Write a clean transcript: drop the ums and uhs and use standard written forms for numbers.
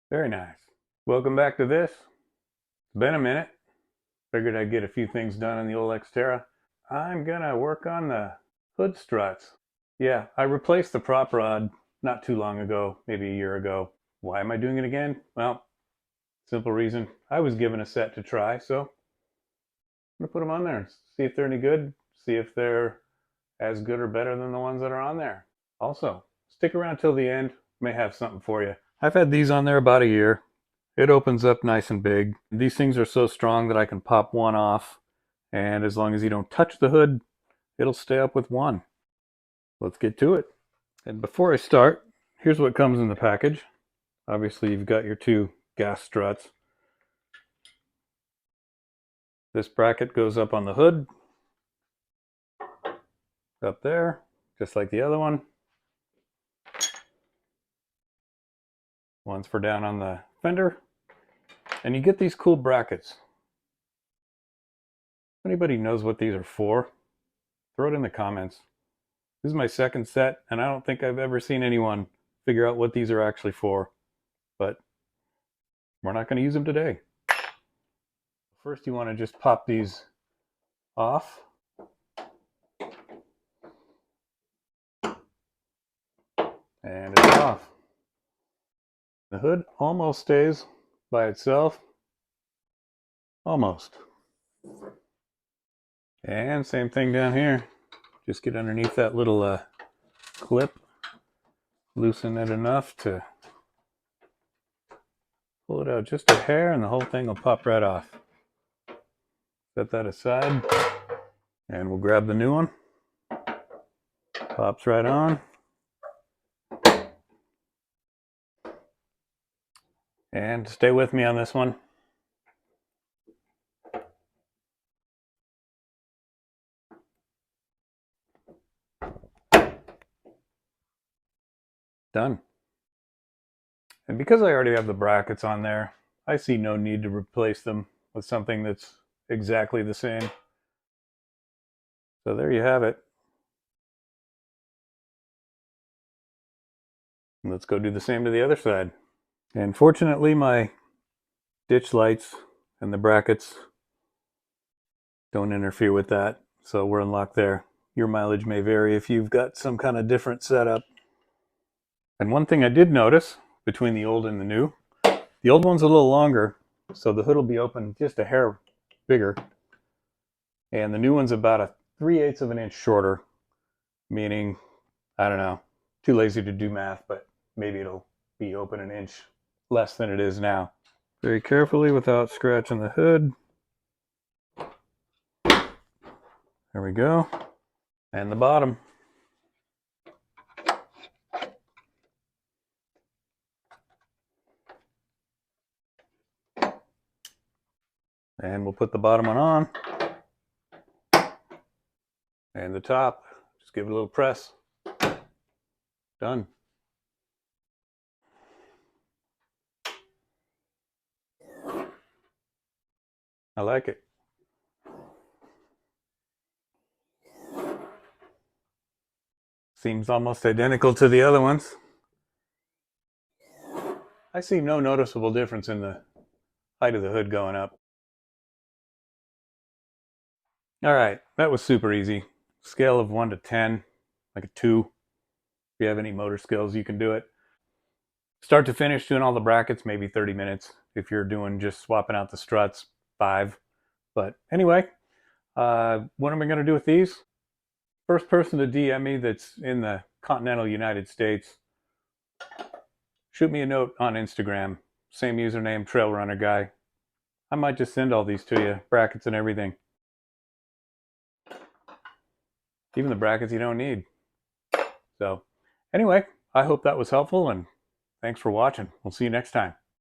Very nice. Welcome back to this. It's been a minute. Figured I'd get a few things done on the old Xterra. I'm gonna work on the hood struts. Yeah, I replaced the prop rod not too long ago, maybe a year ago. Why am I doing it again? Well, simple reason. I was given a set to try, so I'm gonna put them on there and see if they're any good, see if they're as good or better than the ones that are on there. Also, stick around till the end. May have something for you. I've had these on there about a year. It opens up nice and big. These things are so strong that I can pop one off, and as long as you don't touch the hood, it'll stay up with one. Let's get to it. And before I start, here's what comes in the package. Obviously, you've got your two gas struts. This bracket goes up on the hood, up there, just like the other one. One's for down on the fender. And you get these cool brackets. If anybody knows what these are for, throw it in the comments. This is my second set, and I don't think I've ever seen anyone figure out what these are actually for, but we're not going to use them today. First, you want to just pop these off. And it's off. The hood almost stays by itself. Almost. And same thing down here. Just get underneath that little clip. Loosen it enough to pull it out just a hair, and the whole thing will pop right off. Set that aside, and we'll grab the new one. Pops right on. And stay with me on this one. Done. And because I already have the brackets on there, I see no need to replace them with something that's exactly the same. So there you have it. Let's go do the same to the other side. And fortunately, my ditch lights and the brackets don't interfere with that, so we're in luck there. Your mileage may vary if you've got some kind of different setup. And one thing I did notice between the old and the new, the old one's a little longer, so the hood will be open just a hair bigger. And the new one's about a 3/8 of an inch shorter, meaning, I don't know, too lazy to do math, but maybe it'll be open an inch less than it is now. Very carefully without scratching the hood. There we go. And the bottom. And we'll put the bottom one on. And the top, just give it a little press. Done. I like it. Seems almost identical to the other ones. I see no noticeable difference in the height of the hood going up. All right, that was super easy. Scale of 1 to 10, like a 2. If you have any motor skills, you can do it. Start to finish doing all the brackets, maybe 30 minutes. If you're doing just swapping out the struts, 5. But anyway, what am I going to do with these? First person to DM me that's in the continental United States, shoot me a note on Instagram. Same username, Trail Runner Guy. I might just send all these to you, brackets and everything. Even the brackets you don't need. So anyway, I hope that was helpful, and thanks for watching. We'll see you next time.